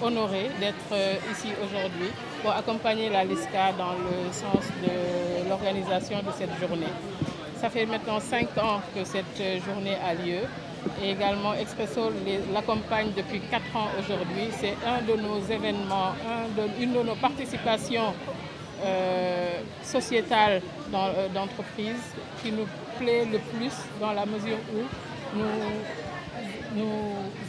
honorée d'être ici aujourd'hui pour accompagner la LISCA dans le sens de l'organisation de cette journée. Ça fait maintenant 5 ans que cette journée a lieu et également Expresso l'accompagne depuis 4 ans aujourd'hui. C'est un de nos événements, une de nos participations sociétales d'entreprise qui nous plaît le plus dans la mesure où nous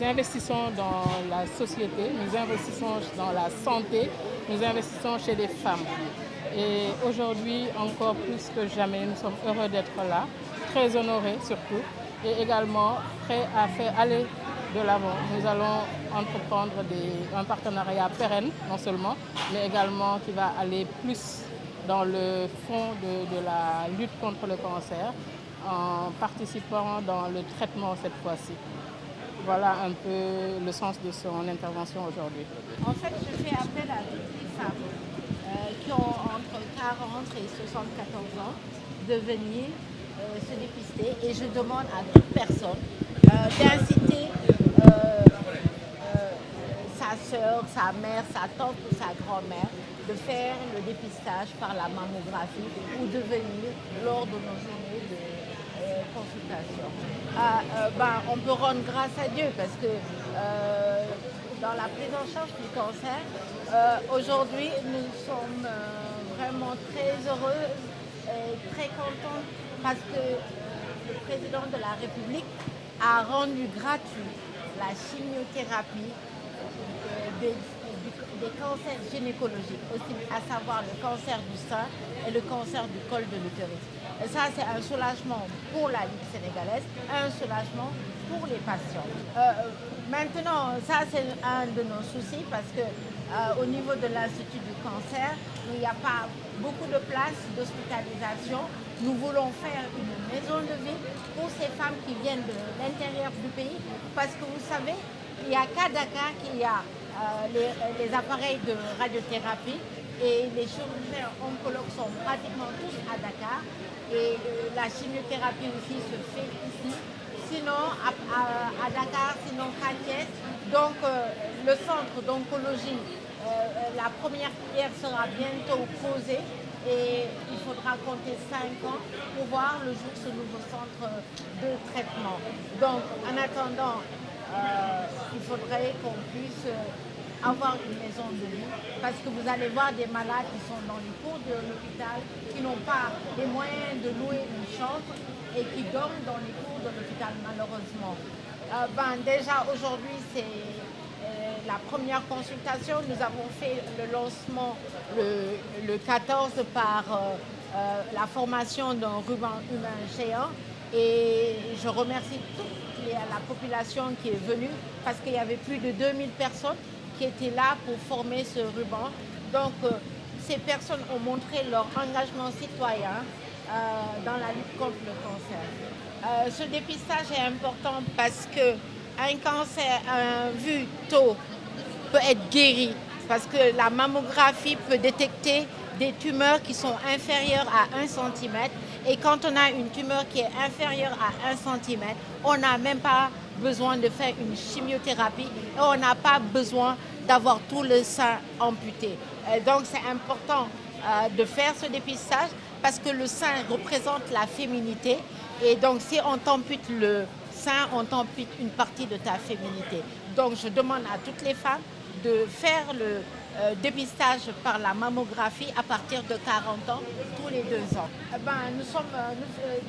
investissons dans la société, nous investissons dans la santé, nous investissons chez les femmes. Et aujourd'hui, encore plus que jamais, nous sommes heureux d'être là, très honorés surtout, et également prêts à faire aller de l'avant. Nous allons entreprendre un partenariat pérenne, non seulement, mais également qui va aller plus dans le fond de la lutte contre le cancer, en participant dans le traitement cette fois-ci. Voilà un peu le sens de son intervention aujourd'hui. En fait, je fais appel à toutes les femmes qui ont entre 40 et 74 ans de venir se dépister et je demande à toute personne d'inciter sa soeur, sa mère, sa tante ou sa grand-mère de faire le dépistage par la mammographie ou de venir lors de nos journées de consultation. On peut rendre grâce à Dieu parce que dans la prise en charge du cancer, aujourd'hui nous sommes vraiment très heureux et très contents parce que le président de la République a rendu gratuit la chimiothérapie des cancers gynécologiques, aussi, à savoir le cancer du sein et le cancer du col de l'utérus. Et ça, c'est un soulagement pour la Ligue sénégalaise, un soulagement pour les patients. Maintenant, ça, c'est un de nos soucis parce que au niveau de l'Institut du cancer, il n'y a pas beaucoup de places d'hospitalisation. Nous voulons faire une maison de vie pour ces femmes qui viennent de l'intérieur du pays parce que vous savez, il n'y a qu'à Dakar qu'il y a les appareils de radiothérapie et les chirurgiens oncologues sont pratiquement tous à Dakar et la chimiothérapie aussi se fait ici. Sinon, à Dakar, sinon qu'à Thiès. Donc, le centre d'oncologie, la première pierre sera bientôt posée et il faudra compter 5 ans pour voir le jour ce nouveau centre de traitement. Donc, en attendant, il faudrait qu'on puisse avoir une maison de vie parce que vous allez voir des malades qui sont dans les cours de l'hôpital, qui n'ont pas les moyens de louer une chambre et qui dorment dans les cours de l'hôpital malheureusement. Déjà aujourd'hui c'est la première consultation. Nous avons fait le lancement le 14 par la formation d'un ruban humain géant et je remercie toute la population qui est venue parce qu'il y avait plus de 2000 personnes qui étaient là pour former ce ruban. Donc ces personnes ont montré leur engagement citoyen dans la lutte contre le cancer. Ce dépistage est important parce qu'un cancer vu tôt peut être guéri parce que la mammographie peut détecter des tumeurs qui sont inférieures à 1 cm et quand on a une tumeur qui est inférieure à 1 cm, on n'a même pas besoin de faire une chimiothérapie et on n'a pas besoin d'avoir tout le sein amputé. Donc c'est important de faire ce dépistage parce que le sein représente la féminité et donc si on t'ampute le sein, on t'ampute une partie de ta féminité. Donc je demande à toutes les femmes de faire le dépistage par la mammographie à partir de 40 ans, tous les 2 ans.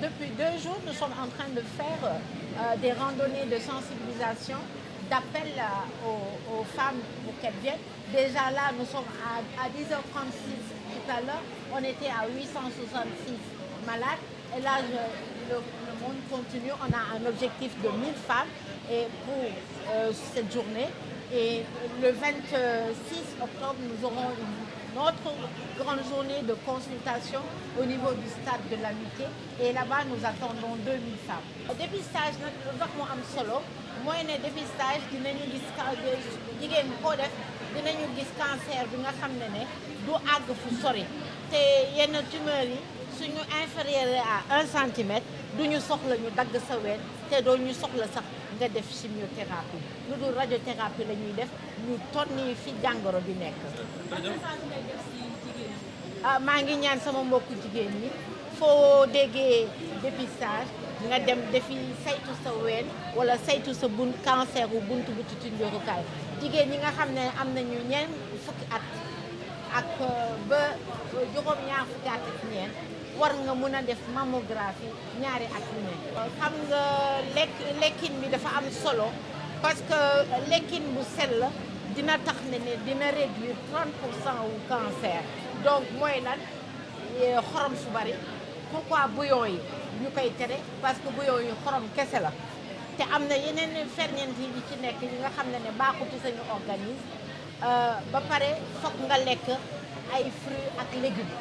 Depuis 2 jours, nous sommes en train de faire des randonnées de sensibilisation, d'appel aux femmes pour qu'elles viennent. Déjà là, nous sommes à 10h36 tout à l'heure, on était à 866 malades et là, le monde continue. On a un objectif de 1000 femmes et pour cette journée. Et le 26 octobre, nous aurons une autre grande journée de consultation au niveau du stade de l'Amitié. Et là-bas, nous attendons 2000 femmes. Le dépistage, lu tax mu am solo mooy ne dépistage dinañu gis jigéen koo def dinañu gis cancer bi nga xam ne du àgg fu sori te yenn tumeurs yi suñu inférieur à 1 centimètre duñu soxla ñu dagg sa ween te doo ñu soxla sax nga def chimiothérapie lu dul radiothérapie la ñuy def ñu tonni fi jàngoro bi nekk. maa ngi ñaan sama mbokku jigéen ñi foo déggee dépistage nga dem defi saytu sa ween wala saytu sa cancer bu buntu butitu njurukaay jigéen ñi nga xam ne am nañu ñeent fukki at ak ba juróom-ñaar fukki at ak ñeent war nga mun a def mammographie ñaari at yu ne. xam nga lekkin bi dafa am solo parce que lekkin bu sell dina tax ne dina réduire 30% wu cancer donc mooy lan xorom su bari pourquoi bouillon yi ñu koy tere parce que bouillon yi xorom kese la te am na yeneen ferñeent yi ci nekk yi nga xam ne baaxul ci sañu organisme ba pare foog nga lekk ay fruits ak légumes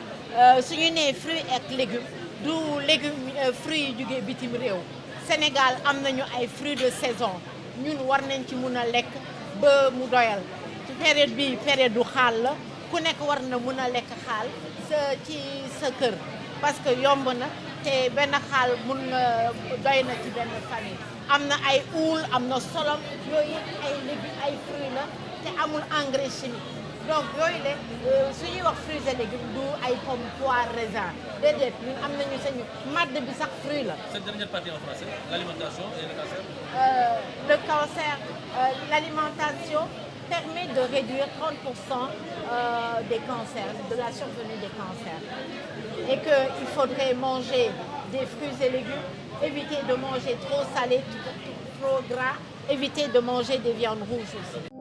suñu nee fruits ak légumes du légumes fruits yi jógee bitim réew Sénégal am nañu ay fruits de saison ñun war nañ ci mun a lekk ba mu doyal ci période bi période du xaal la ku nekk war na mun a lekk xaal ci sa kër parce que yomb na te benn xaal mun nga doy na ci benn famille am na ay uul am na solom yooyu yëpp ay légumes ay fruits la te amul engrais chimique donc yooyu de su ñuy wax fruits et légumes du ay pomme poire raisin déedéet ñun am nañu sañu madd bi sax fruit la. Cette dernière partie en français, l'alimentation et le cancer. Le cancer, l'alimentation permet de réduire 30% des cancers, de la survenue des cancers. Et qu'il faudrait manger des fruits et légumes, éviter de manger trop salé, trop gras, éviter de manger des viandes rouges aussi.